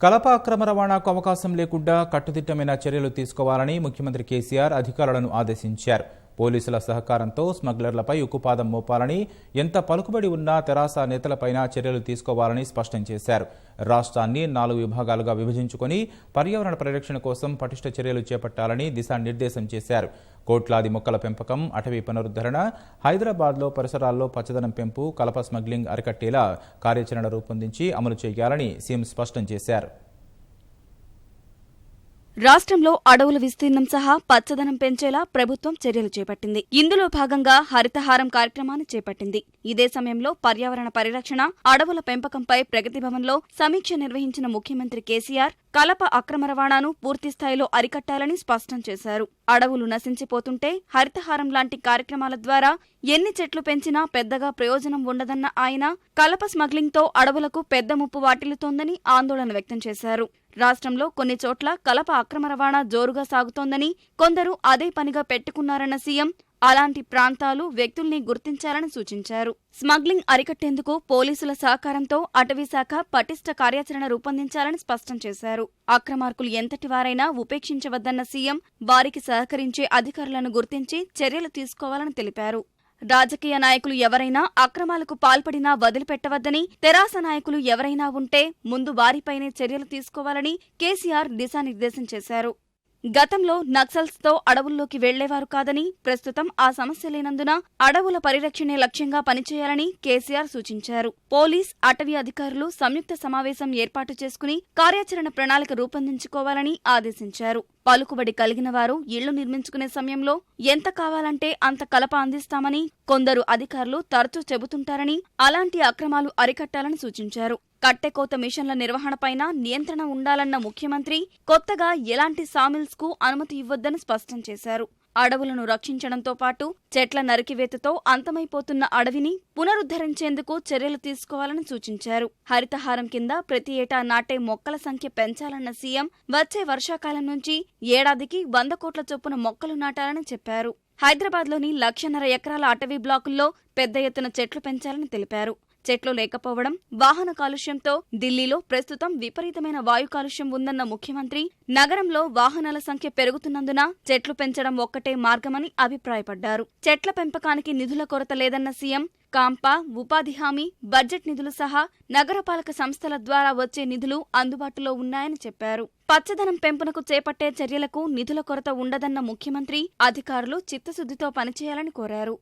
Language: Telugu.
కలప అక్రమ రవాణాకు అవకాశం లేకుండా కట్టుదిట్టమైన చర్యలు తీసుకోవాలని ముఖ్యమంత్రి కేసీఆర్ అధికారులను ఆదేశించారు. పోలీసుల సహకారంతో స్మగ్లర్లపై ఉక్కుపాదం మోపాలని, ఎంత పలుకుబడి ఉన్నా తెరాస నేతలపైన చర్యలు తీసుకోవాలని స్పష్టం చేశారు. రాష్ట్రాన్ని 4 విభాగాలుగా విభజించుకొని పర్యావరణ పరిరక్షణ కోసం పటిష్ట చర్యలు చేపట్టాలని దిశానిర్దేశం చేశారు. కోట్లాది మొక్కల పెంపకం, అటవీ పునరుద్ధరణ, హైదరాబాద్లో పరిసరాల్లో పచ్చదనం పెంపు, కలప స్మగ్లింగ్ అరికట్టేలా కార్యాచరణ రూపొందించి అమలు చేయాలని సీఎం స్పష్టం చేశారు. రాష్ట్రంలో అడవుల విస్తీర్ణం సహా పచ్చదనం పెంచేలా ప్రభుత్వం చర్యలు చేపట్టింది. ఇందులో భాగంగా హరితహారం కార్యక్రమాన్ని చేపట్టింది. ఇదే సమయంలో పర్యావరణ పరిరక్షణ, అడవుల పెంపకంపై ప్రగతి భవన్లో సమీక్ష నిర్వహించిన ముఖ్యమంత్రి కేసీఆర్ కలప అక్రమ రవాణాను పూర్తిస్థాయిలో అరికట్టాలని స్పష్టం చేశారు. అడవులు నశించిపోతుంటే హరితహారం లాంటి కార్యక్రమాల ద్వారా ఎన్ని చెట్లు పెంచినా పెద్దగా ప్రయోజనం ఉండదన్న ఆయన, కలప స్మగ్లింగ్తో అడవులకు పెద్ద ముప్పు వాటిల్లుతోందని ఆందోళన వ్యక్తం చేశారు. రాష్ట్రంలో కొన్ని చోట్ల కలప అక్రమ రవాణా జోరుగా సాగుతోందని, కొందరు అదే పనిగా పెట్టుకున్నారన్న సీఎం అలాంటి ప్రాంతాలు, వ్యక్తుల్ని గుర్తించాలని సూచించారు. స్మగ్లింగ్ అరికట్టేందుకు పోలీసుల సహకారంతో అటవీశాఖ పటిష్ట కార్యాచరణ రూపొందించాలని స్పష్టం చేశారు. అక్రమార్కులు ఎంతటివారైనా ఉపేక్షించవద్దన్న సీఎం వారికి సహకరించే అధికారులను గుర్తించి చర్యలు తీసుకోవాలని తెలిపారు. రాజకీయ నాయకులు ఎవరైనా అక్రమాలకు పాల్పడినా వదిలిపెట్టవద్దని, తెరాస నాయకులు ఎవరైనా ఉంటే ముందు వారిపైనే చర్యలు తీసుకోవాలని కేసీఆర్ దిశానిర్దేశం చేశారు. గతంలో నక్సల్స్తో అడవుల్లోకి వెళ్లేవారు కాదని, ప్రస్తుతం ఆ సమస్య లేనందున అడవుల పరిరక్షణే లక్ష్యంగా పనిచేయాలని కేసీఆర్ సూచించారు. పోలీస్, అటవీ అధికారులు సంయుక్త సమావేశం ఏర్పాటు చేసుకుని కార్యాచరణ ప్రణాళిక రూపొందించుకోవాలని ఆదేశించారు. పలుకుబడి కలిగిన వారు ఇళ్లు నిర్మించుకునే సమయంలో ఎంత కావాలంటే అంత కలప అందిస్తామని కొందరు అధికారులు తరచూ చెబుతుంటారని, అలాంటి అక్రమాలు అరికట్టాలని సూచించారు. కట్టెకోత మిషన్ల నిర్వహణపైన నియంత్రణ ఉండాలన్న ముఖ్యమంత్రి కొత్తగా ఎలాంటి సామిల్స్ కు అనుమతి ఇవ్వొద్దని స్పష్టం చేశారు. అడవులను రక్షించడంతో పాటు చెట్ల నరికివేతతో అంతమైపోతున్న అడవిని పునరుద్ధరించేందుకు చర్యలు తీసుకోవాలని సూచించారు. హరితహారం కింద ప్రతి ఏటా నాటే మొక్కల సంఖ్య పెంచాలన్న సీఎం వచ్చే వర్షాకాలం నుంచి ఏడాదికి 100 కోట్ల చొప్పున మొక్కలు నాటాలని చెప్పారు. హైదరాబాద్లోని 1,50,000 ఎకరాల అటవీ బ్లాకుల్లో పెద్ద ఎత్తున చెట్లు పెంచాలని తెలిపారు. చెట్లు లేకపోవడం, వాహన కాలుష్యంతో ఢిల్లీలో ప్రస్తుతం విపరీతమైన వాయు కాలుష్యం ఉందన్న ముఖ్యమంత్రి, నగరంలో వాహనాల సంఖ్య పెరుగుతున్నందున చెట్లు పెంచడం ఒక్కటే మార్గమని అభిప్రాయపడ్డారు. చెట్ల పెంపకానికి నిధుల కొరత లేదన్న సీఎం, కాంపా, ఉపాధి హామీ, బడ్జెట్ నిధులు సహా నగరపాలక సంస్థల ద్వారా వచ్చే నిధులు అందుబాటులో ఉన్నాయని చెప్పారు. పచ్చదనం పెంపునకు చేపట్టే చర్యలకు నిధుల కొరత ఉండదన్న ముఖ్యమంత్రి, అధికారులు చిత్తశుద్ధితో పనిచేయాలని కోరారు.